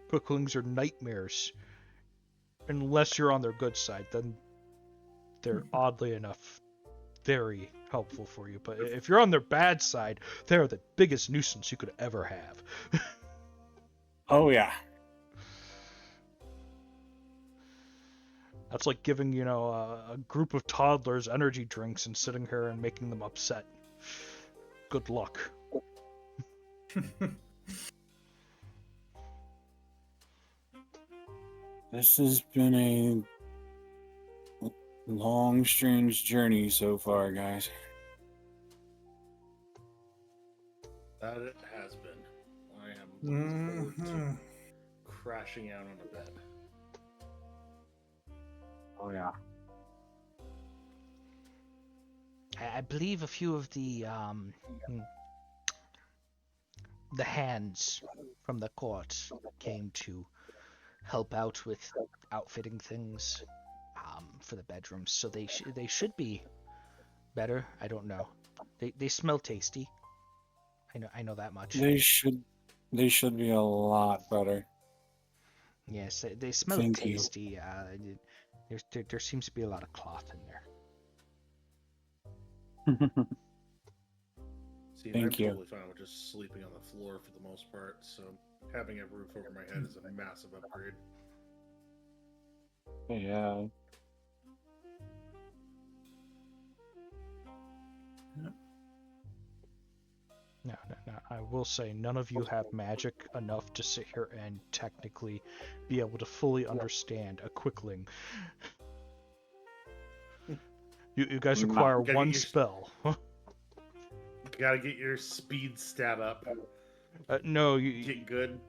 Quicklings are nightmares. Unless you're on their good side, then they're oddly enough very helpful for you. But if you're on their bad side, they're the biggest nuisance you could ever have. Oh yeah. That's like giving, a group of toddlers energy drinks and sitting here and making them upset. Good luck. This has been a long, strange journey so far, guys. That it has been. I am looking forward to crashing out on a bed. Oh yeah. I believe a few of the hands from the court came to help out with outfitting things for the bedrooms, so they should be better. I don't know. They smell tasty. I know that much. They should be a lot better. Yes, they smell Thank you. tasty. There seems to be a lot of cloth in there. See, Thank I'm you. totally fine with just sleeping on the floor for the most part, so having a roof over my head is a massive upgrade. Yeah. No. I will say none of you have magic enough to sit here and technically be able to fully understand a quickling. You guys Nah. require Gotta one get your- spell. Gotta get your speed stat up. No, you, Get good.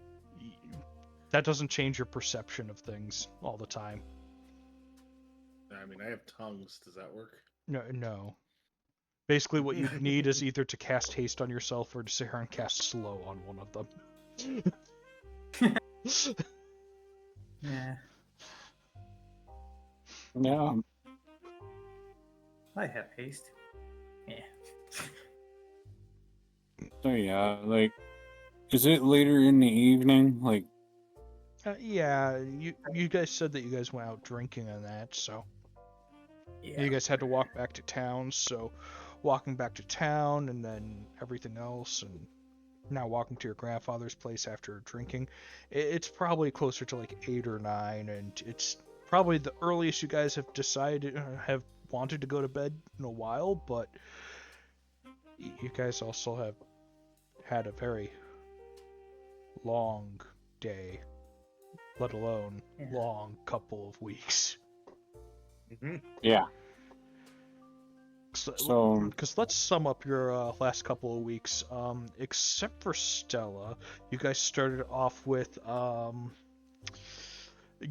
that doesn't change your perception of things all the time. I mean, I have tongues. Does that work? No. Basically, what you'd need is either to cast haste on yourself or to sit here and cast slow on one of them. Yeah. Yeah. I have haste. Yeah. So yeah, like, is it later in the evening? Like, Yeah, you guys said that you guys went out drinking and that, so Yeah. you guys had to walk back to town. So walking back to town and then everything else, and now walking to your grandfather's place after drinking, it's probably closer to like 8 or 9, and it's probably the earliest you guys have decided have wanted to go to bed in a while. But you guys also have had a very long day, let alone Yeah. long couple of weeks. Mm-hmm. yeah. So Because let's sum up your last couple of weeks. Except for Stella, you guys started off with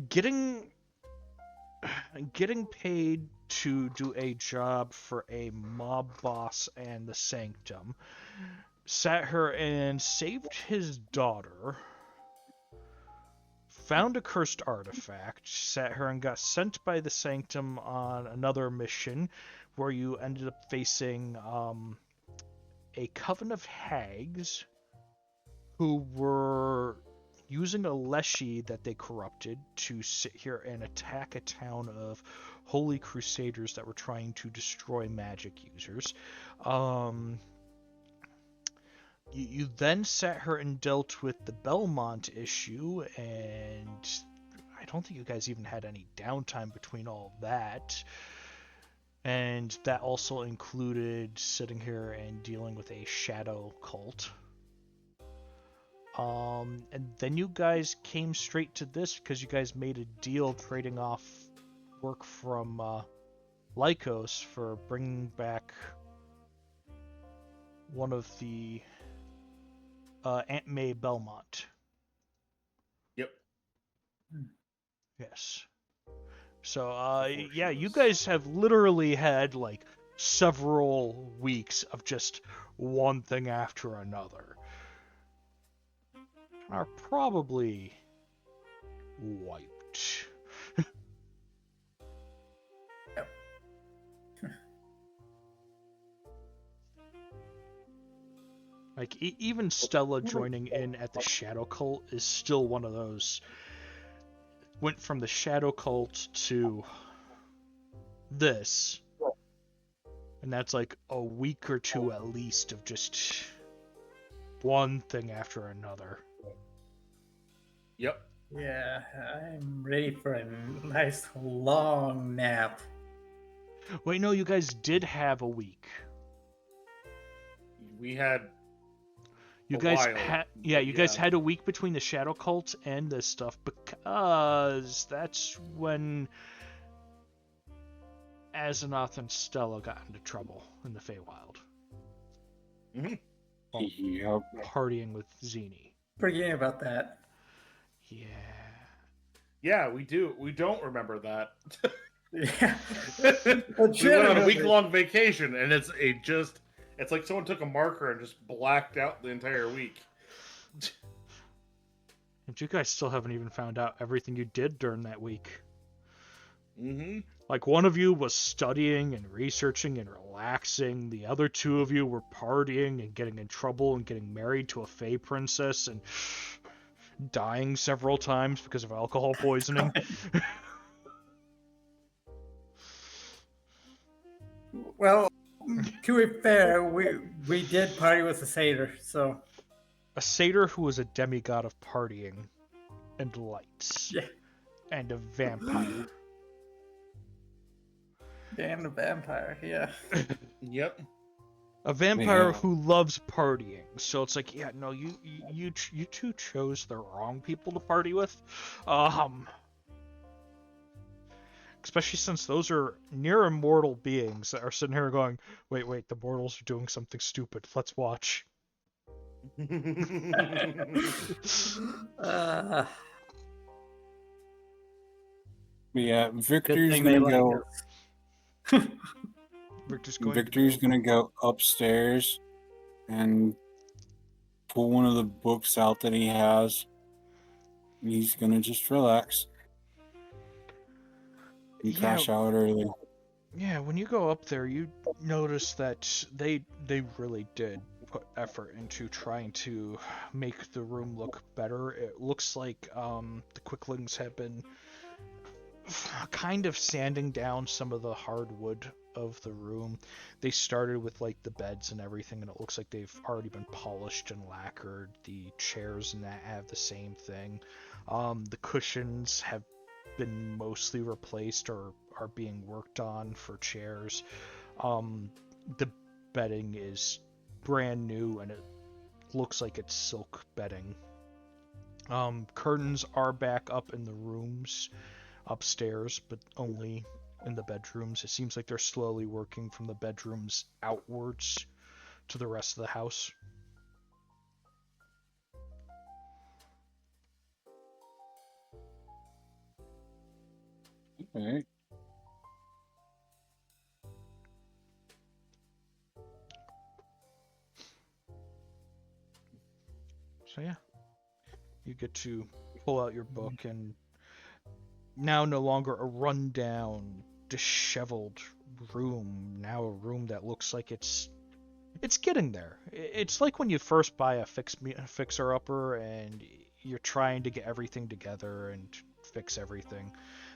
getting paid to do a job for a mob boss and the Sanctum. Sat her and saved his daughter. Found a cursed artifact. Sat her and got sent by the Sanctum on another mission, where you ended up facing a coven of hags who were using a leshy that they corrupted to sit here and attack a town of holy crusaders that were trying to destroy magic users. You then sat her and dealt with the Belmont issue, and I don't think you guys even had any downtime between all of that. And that also included sitting here and dealing with a shadow cult. And then you guys came straight to this because you guys made a deal trading off work from Lycos for bringing back one of the Aunt May Belmont. Yep. Yes. So, Before she yeah, you was- guys have literally had like several weeks of just one thing after another. Are probably wiped. Like, even Stella joining in at the Shadow Cult is still one of those. Went from the Shadow Cult to this. And that's like a week or two at least of just one thing after another. Yep. Yeah, I'm ready for a nice long nap. Wait, no, you guys did have a week. We had You a guys while, had, but you guys had a week between the Shadow Cult and this stuff because that's when Azeroth and Stella got into trouble in the Feywild, Mhm. yep. partying with Zini. Forgetting about that. Yeah. Yeah, we do. We don't remember that. Yeah. We went on a week-long vacation, and it's like someone took a marker and just blacked out the entire week. And you guys still haven't even found out everything you did during that week. Mm-hmm. Like, one of you was studying and researching and relaxing. The other two of you were partying and getting in trouble and getting married to a Fey princess and dying several times because of alcohol poisoning. Well, To be fair, we did party with a satyr, so A satyr who was a demigod of partying and lights. yeah. And a vampire. And a vampire, yeah. Yep. A vampire Yeah. who loves partying. So it's like, yeah, no, you two chose the wrong people to party with. Especially since those are near immortal beings that are sitting here going, wait, the mortals are doing something stupid. Let's watch. Uh, But yeah, good Victor's thing they gonna like go. us. Victor's Gonna go upstairs and pull one of the books out that he has. And he's gonna just relax and crash out early. Yeah, when you go up there, you notice that they really did put effort into trying to make the room look better. It looks like the Quicklings have been kind of sanding down some of the hardwood of the room. They started with like the beds and everything, and it looks like they've already been polished and lacquered. The chairs and that have the same thing. The cushions have been mostly replaced or are being worked on for chairs. The bedding is brand new and it looks like it's silk bedding. Curtains are back up in the rooms upstairs, but only in the bedrooms. It seems like they're slowly working from the bedrooms outwards to the rest of the house. Okay. So yeah, you get to pull out your book, and now no longer a rundown, disheveled room. Now a room that looks like it's getting there. It's like when you first buy a fixer upper and you're trying to get everything together and fix everything.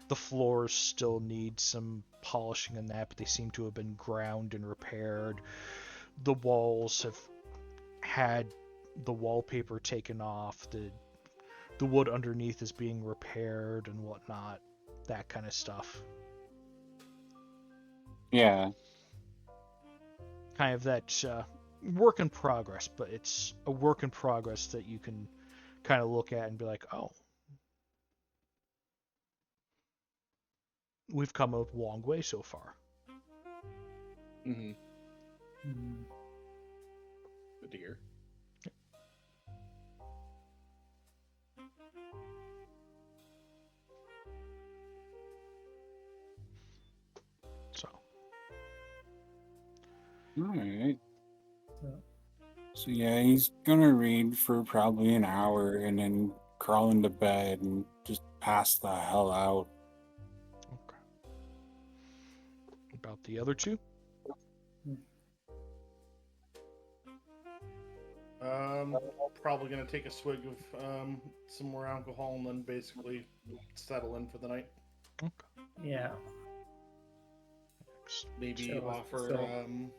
The floors still need some polishing and that, but they seem to have been ground and repaired. The walls have had the wallpaper taken off. The wood underneath is being repaired and whatnot. That kind of stuff. Yeah. Kind of that work in progress, but it's a work in progress that you can kind of look at and be like, oh, we've come a long way so far. Mm-hmm. Good to hear. So. All right. So yeah, he's gonna read for probably an hour and then crawl into bed and just pass the hell out. Okay. About the other two? Probably gonna take a swig of some more alcohol and then basically settle in for the night. Okay. Yeah. Maybe So- offer so-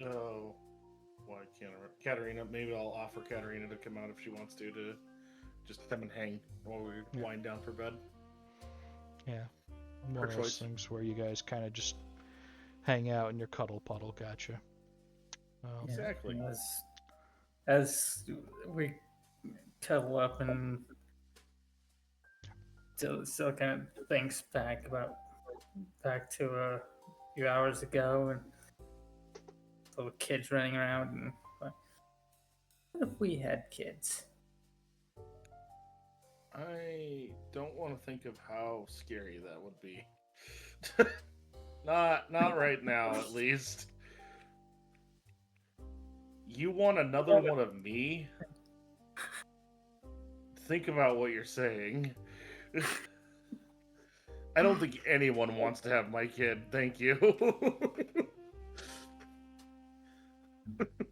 oh, well, I can't remember. Katarina. Maybe I'll offer Katarina to come out if she wants to just come and hang while we wind down for bed. Yeah. One Her of those choice. things where you guys kind of just hang out in your cuddle puddle. Gotcha. Yeah, Exactly. As we cuddle up and still kind of thinks back to a few hours ago and little kids running around and what if we had kids? I don't want to think of how scary that would be. Not right now, at least. You want another one of me? Think about what you're saying. I don't think anyone wants to have my kid. Thank you.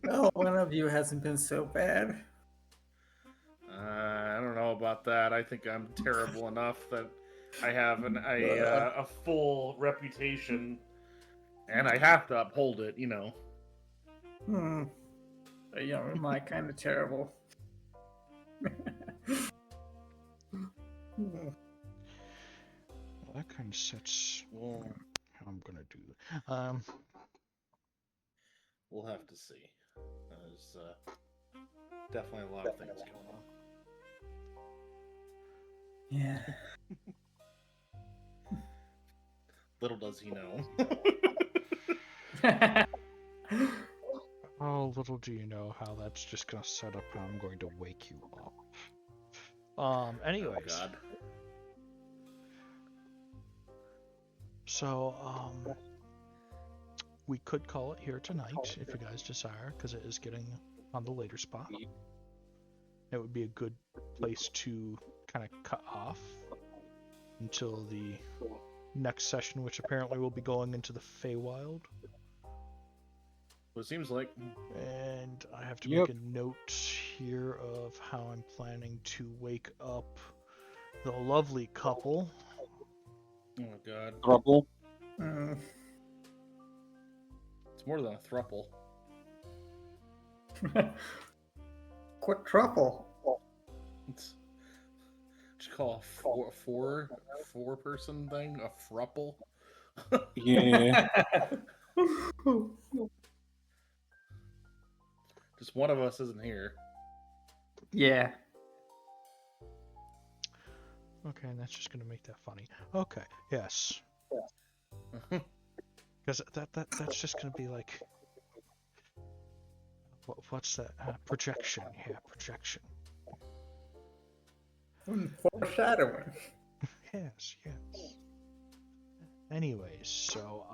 Oh, one of you hasn't been so bad. I don't know about that. I think I'm terrible enough that I have a full reputation, and I have to uphold it. You know. Am I kind of terrible? Well, that kind of sets Well, how I'm gonna do. we'll have to see. There's definitely a lot of things going on. Yeah. Little does he know. Oh, little do you know how that's just gonna set up how I'm going to wake you up. Anyways. Oh, God. So, we could call it here tonight if you guys desire, because it is getting on the later spot. It would be a good place to kind of cut off until the next session, which apparently will be going into the Feywild. What it seems like. And I have to make a note here of how I'm planning to wake up the lovely couple. Oh, God. Trouble. It's more than a thruple. Quick truffle. It's what you call a four person thing, a thruple. Yeah. Just one of us isn't here. Yeah. Okay, and that's just gonna make that funny. Okay, yes. Because that's just gonna be like, what's that? Projection. Yeah, projection. Foreshadowing. Yes. Anyways, so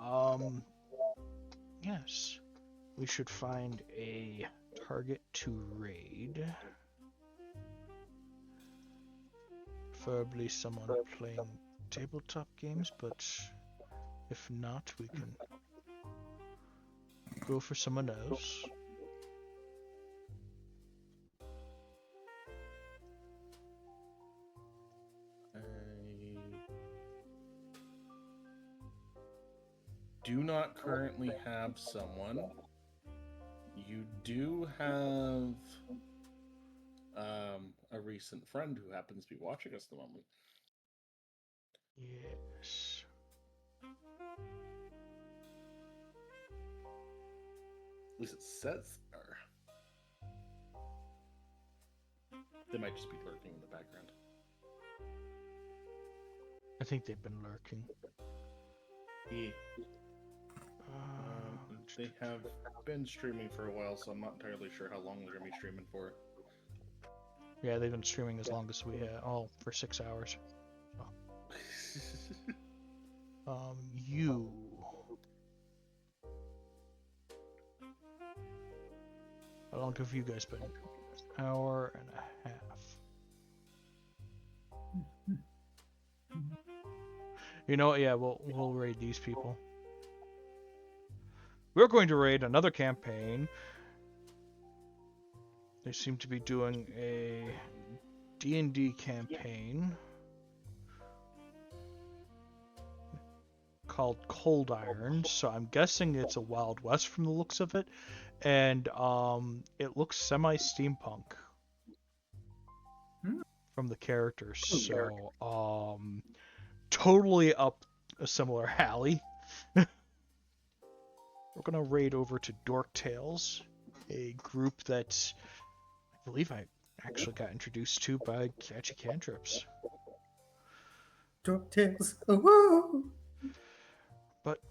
yes, we should find a target to raid. Preferably someone playing tabletop games, but if not, we can go for someone else. I do not currently have someone. You do have a recent friend who happens to be watching us at the moment. Yes. At least it says there. They might just be lurking in the background. I think they've been lurking. Yeah. They have been streaming for a while, so I'm not entirely sure how long they're going to be streaming for. Yeah, they've been streaming as long as we have. Oh, for 6 hours. Oh. You. How long have you guys been? Hour and a half. You know, yeah, we'll raid these people. We're going to raid another campaign. They seem to be doing a D&D campaign called Cold Iron, so I'm guessing it's a Wild West from the looks of it, and it looks semi-steampunk from the characters, so totally up a similar alley. We're gonna raid over to Dork Tales, a group that I believe I actually got introduced to by Catchy Cantrips. Dork Tales. Oh, but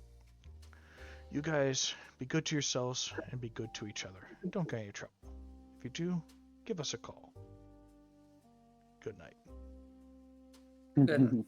you guys be good to yourselves and be good to each other. Don't get any trouble. If you do, give us a call. Good night. Good.